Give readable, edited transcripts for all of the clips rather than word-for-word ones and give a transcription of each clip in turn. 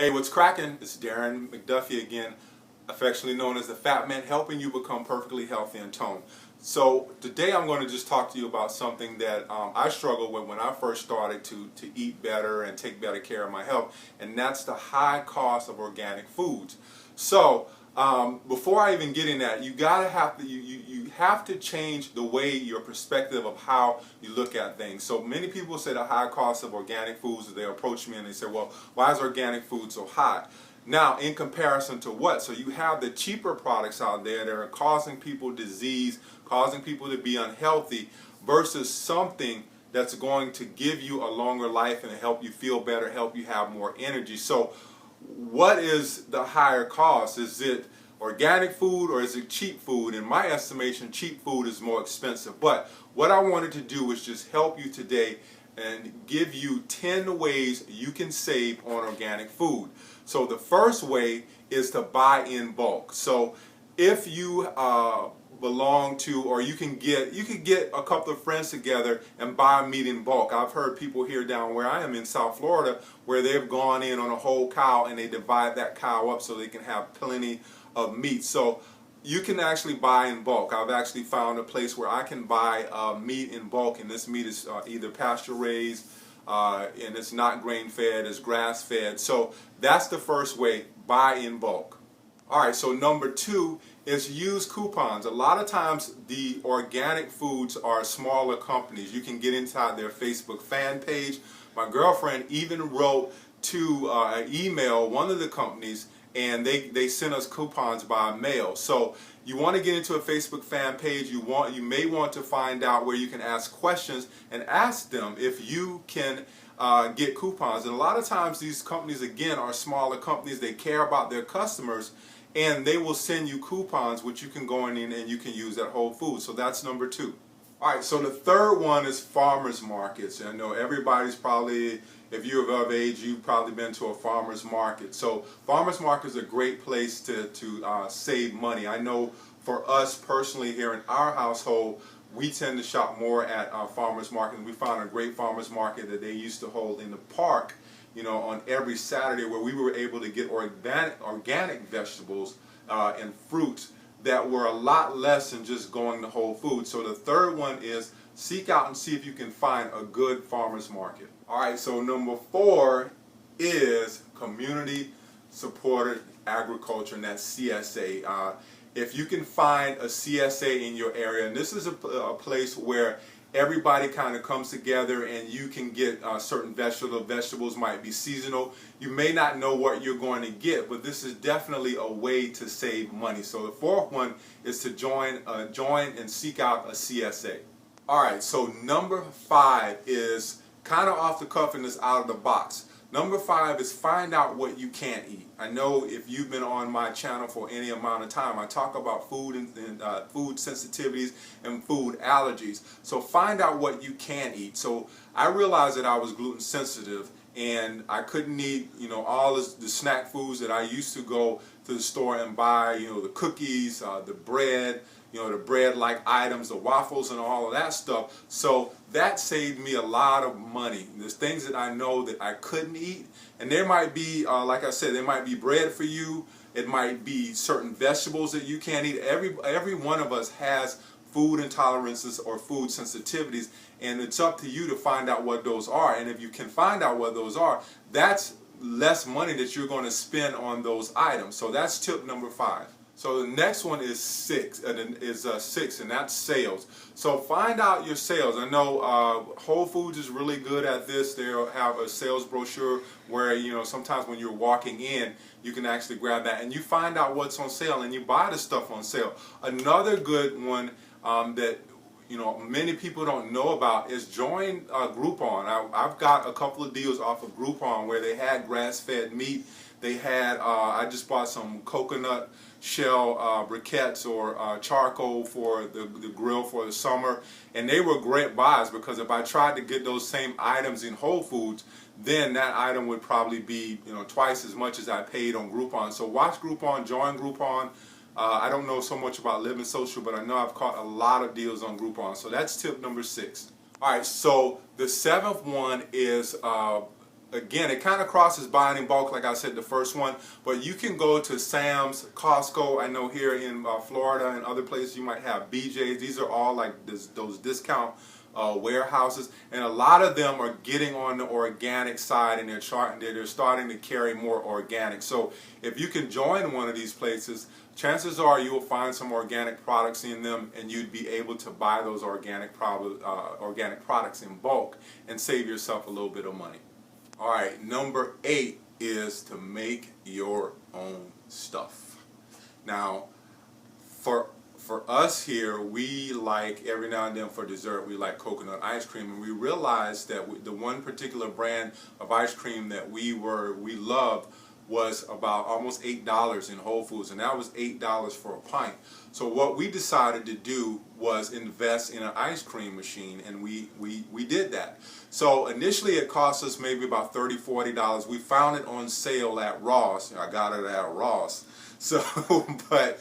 Hey, what's cracking? It's Darren McDuffie again, affectionately known as the Phat-Man, helping you become perfectly healthy and toned. So today I'm going to just talk to you about something that I struggled with when I first started to eat better and take better care of my health, and that's the high cost of organic foods. So before I even get in that, you have to change the way your perspective of how you look at things. So many people say the high cost of organic foods, they approach me and they say, well, why is organic food so high? Now, in comparison to what? So you have the cheaper products out there that are causing people disease, causing people to be unhealthy, versus something that's going to give you a longer life and help you feel better, help you have more energy. So what is the higher cost? Is it organic food or is it cheap food? In my estimation, cheap food is more expensive. But what I wanted to do was just help you today and give you 10 ways you can save on organic food. So the first way is to buy in bulk. So if you belong to, or you could get a couple of friends together and buy meat in bulk. I've heard people here down where I am in South Florida where they've gone in on a whole cow and they divide that cow up so they can have plenty of meat. So you can actually buy in bulk. I've actually found a place where I can buy meat in bulk, and this meat is either pasture raised and it's not grain fed, it's grass fed. So that's the first way, buy in bulk. Alright, so number two is use coupons. A lot of times the organic foods are smaller companies. You can get inside their Facebook fan page. My girlfriend even wrote to email one of the companies, and they sent us coupons by mail. So you want to get into a Facebook fan page. You may want to find out where you can ask questions and ask them if you can get coupons. And a lot of times these companies, again, are smaller companies. They care about their customers, and they will send you coupons which you can go in and you can use at Whole Foods. So that's number two. Alright, so the third one is farmers markets. I know everybody's probably, if you're of age, you've probably been to a farmers market. So farmers market is a great place to save money. I know for us personally here in our household, we tend to shop more at farmers markets. We found a great farmers market that they used to hold in the park, you know, on every Saturday, where we were able to get organic vegetables and fruits that were a lot less than just going to Whole Foods. So the third one is seek out and see if you can find a good farmers market. Alright, so number four is community supported agriculture, and that's CSA. If you can find a CSA in your area, and this is a place where everybody kind of comes together and you can get certain vegetables might be seasonal. You may not know what you're going to get, but this is definitely a way to save money. So the fourth one is to join and seek out a CSA. Alright, so number five is kind of off the cuff and it's out of the box. Number five is find out what you can't eat. I know if you've been on my channel for any amount of time, I talk about food and food sensitivities and food allergies. So find out what you can't eat. So I realized that I was gluten sensitive and I couldn't eat, you know, all the snack foods that I used to go to the store and buy, you know, the cookies, the bread, you know, the bread-like items, the waffles and all of that stuff. So that saved me a lot of money. There's things that I know that I couldn't eat, and there might be, like I said, there might be bread for you. It might be certain vegetables that you can't eat. Every one of us has food intolerances or food sensitivities, and it's up to you to find out what those are. And if you can find out what those are, that's less money that you're going to spend on those items. So that's tip number five. So the next one is six, and that's sales. So find out your sales. I know Whole Foods is really good at this. They'll have a sales brochure where, you know, sometimes when you're walking in, you can actually grab that and you find out what's on sale and you buy the stuff on sale. Another good one that, you know, many people don't know about is join Groupon. I've got a couple of deals off of Groupon where they had grass-fed meat. They had, I just bought some coconut shell briquettes or charcoal for the grill for the summer, and they were great buys because if I tried to get those same items in Whole Foods, then that item would probably be, you know, twice as much as I paid on Groupon. So watch Groupon, join Groupon. I don't know so much about Living Social, but I know I've caught a lot of deals on Groupon. So that's tip number six. Alright, so the seventh one is again, it kind of crosses buying in bulk, like I said, the first one. But you can go to Sam's, Costco. I know here in Florida and other places you might have BJ's. These are all like those discount warehouses, and a lot of them are getting on the organic side, and they're starting to carry more organic. So if you can join one of these places, chances are you will find some organic products in them, and you'd be able to buy those organic products in bulk and save yourself a little bit of money. All right, number 8 is to make your own stuff. Now, for us here, we like every now and then for dessert, we like coconut ice cream, and we realized that the one particular brand of ice cream that we loved was about almost $8 in Whole Foods, and that was $8 for a pint. So what we decided to do was invest in an ice cream machine, and we did that. So initially it cost us maybe about $30, $40. We found it on sale at Ross. I got it at Ross. So, but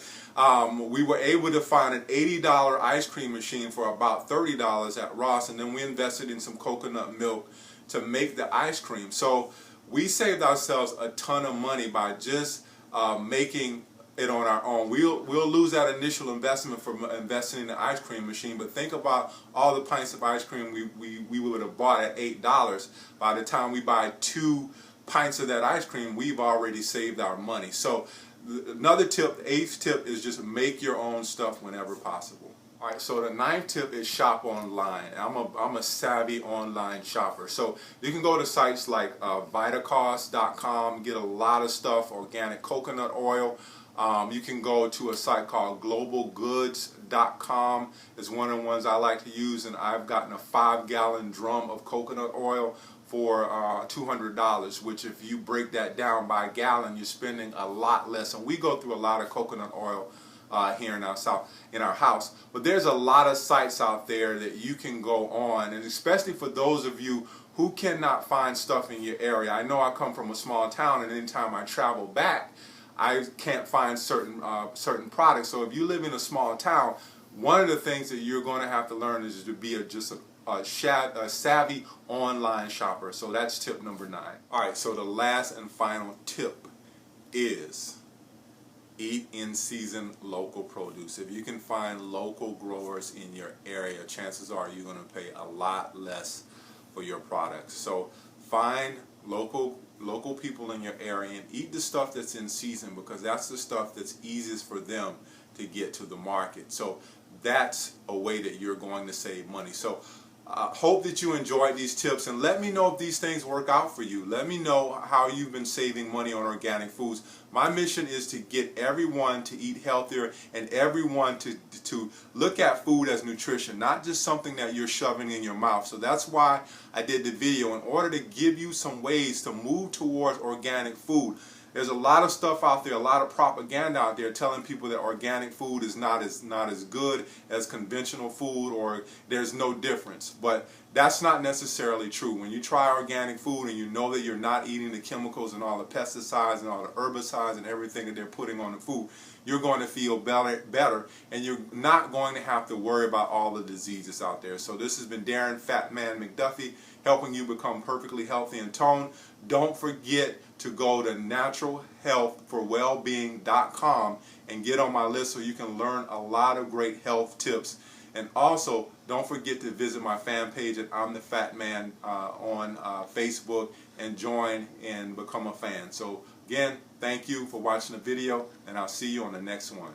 we were able to find an $80 ice cream machine for about $30 at Ross, and then we invested in some coconut milk to make the ice cream. So we saved ourselves a ton of money by just making it on our own. We'll lose that initial investment from investing in the ice cream machine, but think about all the pints of ice cream we would have bought at $8. By the time we buy 2 pints of that ice cream, we've already saved our money. So another tip, the 8th tip, is just make your own stuff whenever possible. All right, so the 9th tip is shop online. I'm a savvy online shopper. So you can go to sites like Vitacost.com, get a lot of stuff, organic coconut oil. You can go to a site called globalgoods.com. It's one of the ones I like to use, and I've gotten a 5-gallon drum of coconut oil for $200, which if you break that down by gallon, you're spending a lot less. And we go through a lot of coconut oil here in our house. But there's a lot of sites out there that you can go on, and especially for those of you who cannot find stuff in your area. I know I come from a small town, and anytime I travel back, I can't find certain products. So if you live in a small town, one of the things that you're going to have to learn is to be just a savvy online shopper. So that's tip number 9. All right, so the last and final tip is eat in-season local produce. If you can find local growers in your area, chances are you're going to pay a lot less for your products. So find local people in your area and eat the stuff that's in season, because that's the stuff that's easiest for them to get to the market. So that's a way that you're going to save money. So hope that you enjoyed these tips, and let me know if these things work out for you. Let me know how you've been saving money on organic foods. My mission is to get everyone to eat healthier, and everyone to look at food as nutrition, not just something that you're shoving in your mouth. So that's why I did the video, in order to give you some ways to move towards organic food. There's a lot of stuff out there, a lot of propaganda out there telling people that organic food is not as good as conventional food, or there's no difference. But that's not necessarily true. When you try organic food and you know that you're not eating the chemicals and all the pesticides and all the herbicides and everything that they're putting on the food, you're going to feel better, and you're not going to have to worry about all the diseases out there. So this has been Darren Phat-Man McDuffie, helping you become perfectly healthy and toned. Don't forget to go to naturalhealthforwellbeing.com and get on my list so you can learn a lot of great health tips. And also, don't forget to visit my fan page at I'm the Fat Man on Facebook, and join and become a fan. So again, thank you for watching the video, and I'll see you on the next one.